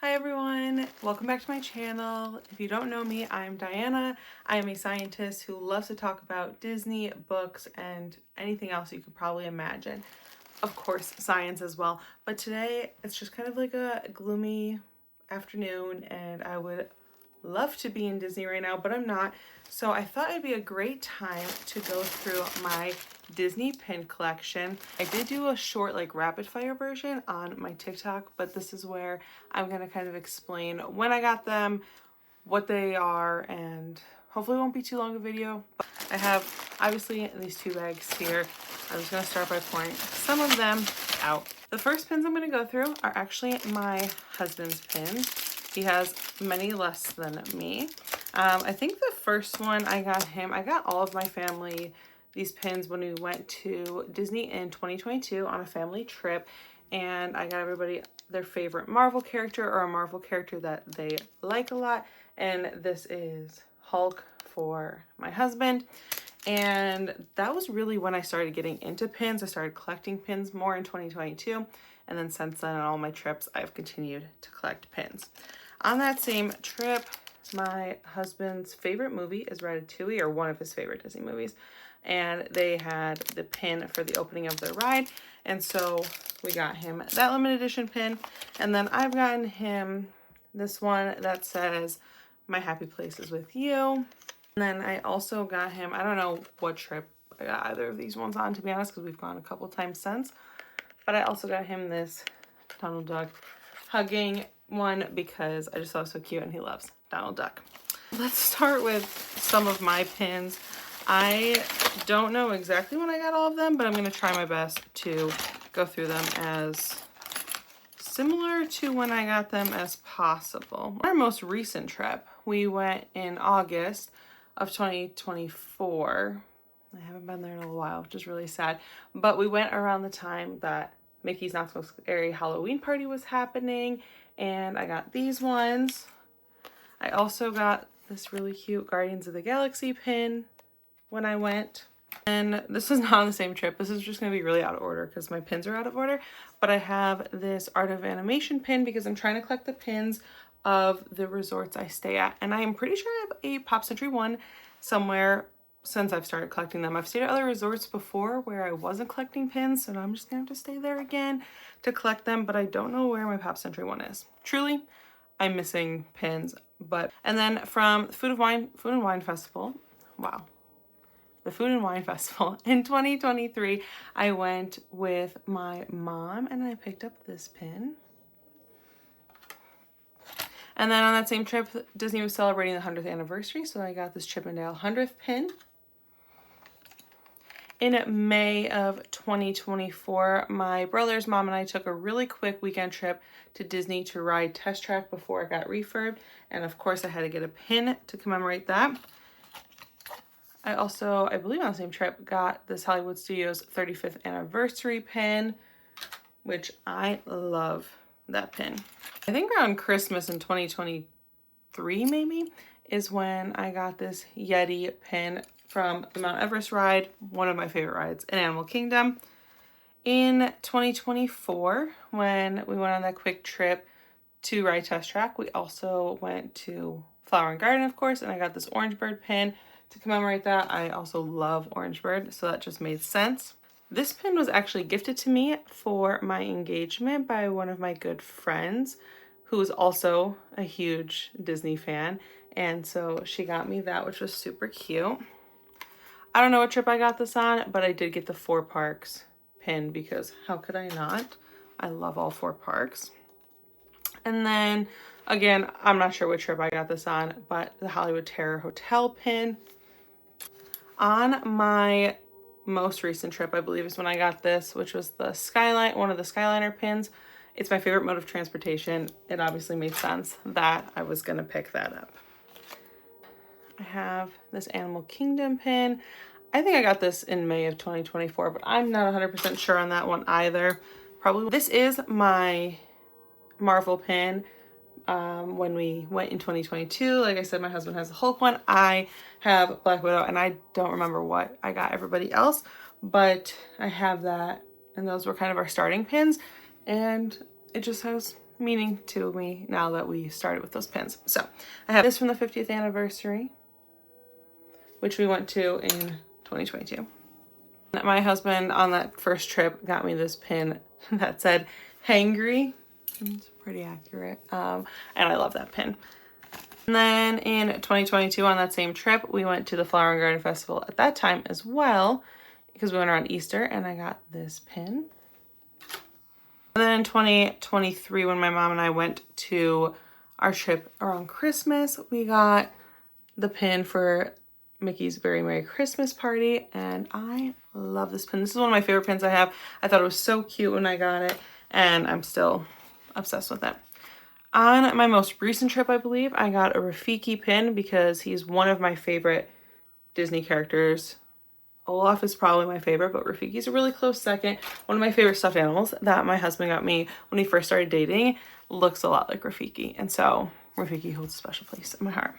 Hi everyone, welcome back to my channel. If you don't know me, I'm Diana. I am a scientist who loves to talk about Disney, books, and anything else you could probably imagine. Of course, science as well. But today it's just kind of like a gloomy afternoon and I would love to be in Disney right now, but I'm not. So I thought it'd be a great time to go through my Disney pin collection. I did do a short like rapid fire version on my TikTok, but this is where I'm gonna kind of explain when I got them, what they are, and hopefully it won't be too long a video. But I have obviously these two bags here. I'm just gonna start by pouring some of them out. The first pins I'm gonna go through are actually my husband's pins. He has many less than me. I think the first one I got all of my family these pins when we went to Disney in 2022 on a family trip, and I got everybody their favorite Marvel character or a Marvel character that they like a lot, and this is Hulk for my husband. And that was really when I started getting into pins. I started collecting pins more in 2022, and then since then on all my trips I've continued to collect pins. On that same trip, my husband's favorite movie is Ratatouille, or one of his favorite Disney movies, and they had the pin for the opening of the ride, and so we got him that limited edition pin. And then I've gotten him this one that says "My happy place is with you." And then I also got him, I don't know what trip I got either of these ones on, to be honest, because we've gone a couple times since, but I also got him this Donald Duck hugging one because I just thought it was so cute and he loves Donald Duck. Let's start with some of my pins. I don't know exactly when I got all of them, but I'm going to try my best to go through them as similar to when I got them as possible. Our most recent trip, we went in August of 2024. I haven't been there in a little while, which is really sad, but we went around the time that Mickey's Not So Scary Halloween party was happening, and I got these ones. I also got this really cute Guardians of the Galaxy pin when I went. And this is not on the same trip. This is just going to be really out of order because my pins are out of order. But I have this Art of Animation pin because I'm trying to collect the pins of the resorts I stay at. And I am pretty sure I have a Pop Century one somewhere since I've started collecting them. I've stayed at other resorts before where I wasn't collecting pins, so I'm just gonna have to stay there again to collect them, but I don't know where my Pop Century one is. Truly, I'm missing pins. And then from Food and Wine Festival, wow. The Food and Wine Festival in 2023, I went with my mom and I picked up this pin. And then on that same trip, Disney was celebrating the 100th anniversary, so I got this Chip 'n Dale 100th pin. In May of 2024, my brother's mom and I took a really quick weekend trip to Disney to ride Test Track before it got refurbed. And of course, I had to get a pin to commemorate that. I also, I believe on the same trip, got this Hollywood Studios 35th anniversary pin, which I love that pin. I think around Christmas in 2023 maybe is when I got this Yeti pin from the Mount Everest ride, one of my favorite rides in Animal Kingdom. In 2024, when we went on that quick trip to ride Test Track, we also went to Flower and Garden, of course, and I got this Orange Bird pin to commemorate that. I also love Orange Bird, so that just made sense. This pin was actually gifted to me for my engagement by one of my good friends who is also a huge Disney fan, and so she got me that, which was super cute. I don't know what trip I got this on, but I did get the 4 parks pin because how could I not? I love all 4 parks. And then again, I'm not sure what trip I got this on, but the Hollywood Terror Hotel pin. On my most recent trip, I believe, is when I got this, which was the Skyline, one of the Skyliner pins. It's my favorite mode of transportation. It obviously made sense that I was gonna pick that up. I have this Animal Kingdom pin. I think I got this in May of 2024, but I'm not 100% sure on that one either. Probably. This is my Marvel pin. When we went in 2022, like I said, my husband has the Hulk one. I have Black Widow, and I don't remember what I got everybody else, but I have that, and those were kind of our starting pins, and it just has meaning to me now that we started with those pins. So I have this from the 50th anniversary, which we went to in 2022. My husband on that first trip got me this pin that said hangry. It's pretty accurate. And I love that pin. And then in 2022 on that same trip, we went to the Flower and Garden Festival at that time as well, because we went around Easter, and I got this pin. And then in 2023, when my mom and I went to our trip around Christmas, we got the pin for Mickey's Very Merry Christmas Party, and I love this pin. This is one of my favorite pins I have. I thought it was so cute when I got it, and I'm still obsessed with it. On my most recent trip, I believe, I got a Rafiki pin because he's one of my favorite Disney characters. Olaf is probably my favorite, but Rafiki's a really close second. One of my favorite stuffed animals that my husband got me when we first started dating looks a lot like Rafiki, and so Rafiki holds a special place in my heart.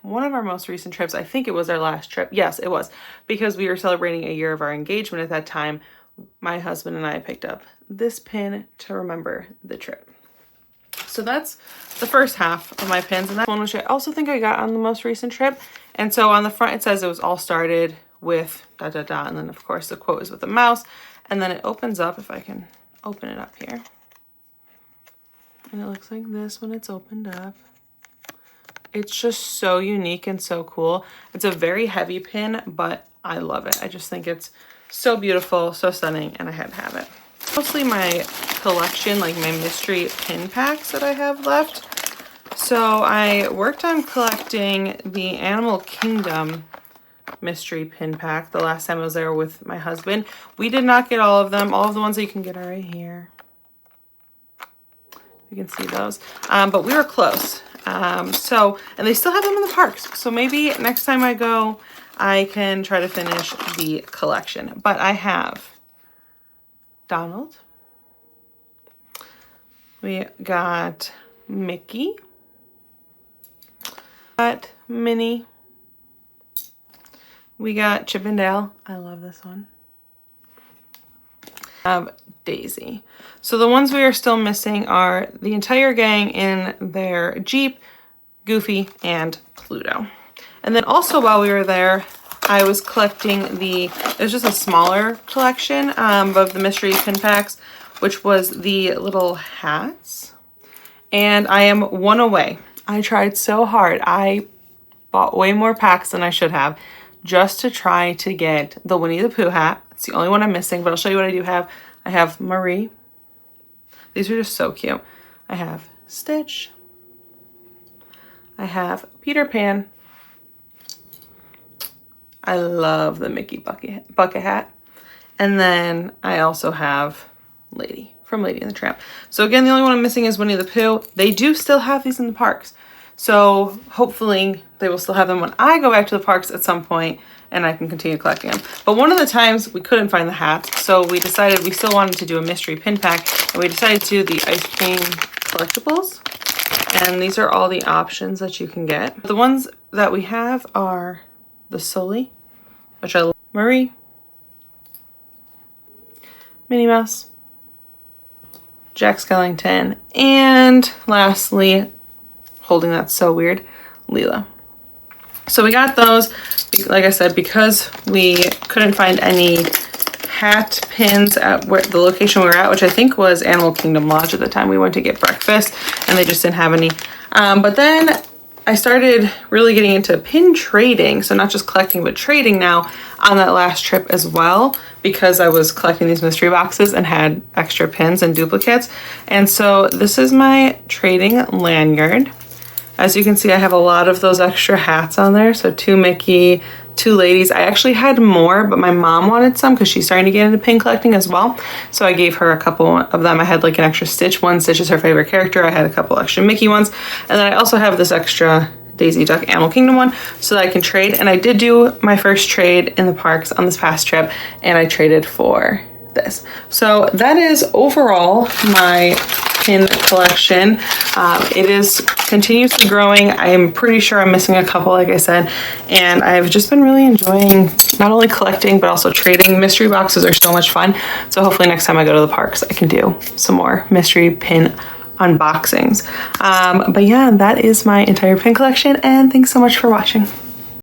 One of our most recent trips, I think it was our last trip. Yes, it was, because we were celebrating a year of our engagement at that time. My husband and I picked up this pin to remember the trip. So that's the first half of my pins, and that one which I also think I got on the most recent trip. And so on the front it says it was all started with ... and then of course the quote is with a mouse, and then it opens up, if I can open it up here, and it looks like this when it's opened up. It's just so unique and so cool. It's a very heavy pin, but I love it. I just think it's so beautiful, so stunning, and I had to have it. Mostly my collection, like my mystery pin packs that I have left. So I worked on collecting the Animal Kingdom mystery pin pack the last time I was there with my husband. We did not get all of them. All of the ones that you can get are right here. You can see those. But we were close. And they still have them in the parks. So maybe next time I go, I can try to finish the collection. But I have Donald. We got Mickey. Got Minnie. We got Chip and Dale. I love this one. Daisy. So the ones we are still missing are the entire gang in their Jeep, Goofy, and Pluto. And then also while we were there, I was collecting there's just a smaller collection of the mystery pin packs, which was the little hats. And I am one away. I tried so hard. I bought way more packs than I should have just to try to get the Winnie the Pooh hat. It's the only one I'm missing, but I'll show you what I do have. I have Marie. These are just so cute. I have Stitch. I have Peter Pan. I love the Mickey bucket hat. And then I also have Lady from Lady and the Tramp. So again, the only one I'm missing is Winnie the Pooh. They do still have these in the parks. So hopefully they will still have them when I go back to the parks at some point and I can continue collecting them. But one of the times we couldn't find the hats, so we decided we still wanted to do a mystery pin pack, and we decided to do the ice cream collectibles. And these are all the options that you can get. The ones that we have are the Sully, which I love, Marie, Minnie Mouse, Jack Skellington, and lastly, holding that so weird, Leela. So we got those, like I said, because we couldn't find any hat pins at the location we were at, which I think was Animal Kingdom Lodge at the time we went to get breakfast, and they just didn't have any. But then I started really getting into pin trading, so not just collecting but trading now on that last trip as well, because I was collecting these mystery boxes and had extra pins and duplicates. And so this is my trading lanyard. As you can see, I have a lot of those extra hats on there. So 2 Mickey, 2 ladies. I actually had more, but my mom wanted some because she's starting to get into pin collecting as well. So I gave her a couple of them. I had like an extra Stitch one. Stitch is her favorite character. I had a couple extra Mickey ones. And then I also have this extra Daisy Duck Animal Kingdom one so that I can trade. And I did do my first trade in the parks on this past trip, and I traded for this. So that is overall my pin collection. It is continuously growing. I'm pretty sure I'm missing a couple, like I said, and I've just been really enjoying not only collecting but also trading. Mystery boxes are so much fun, so hopefully next time I go to the parks I can do some more mystery pin unboxings. But yeah, that is my entire pin collection, and thanks so much for watching.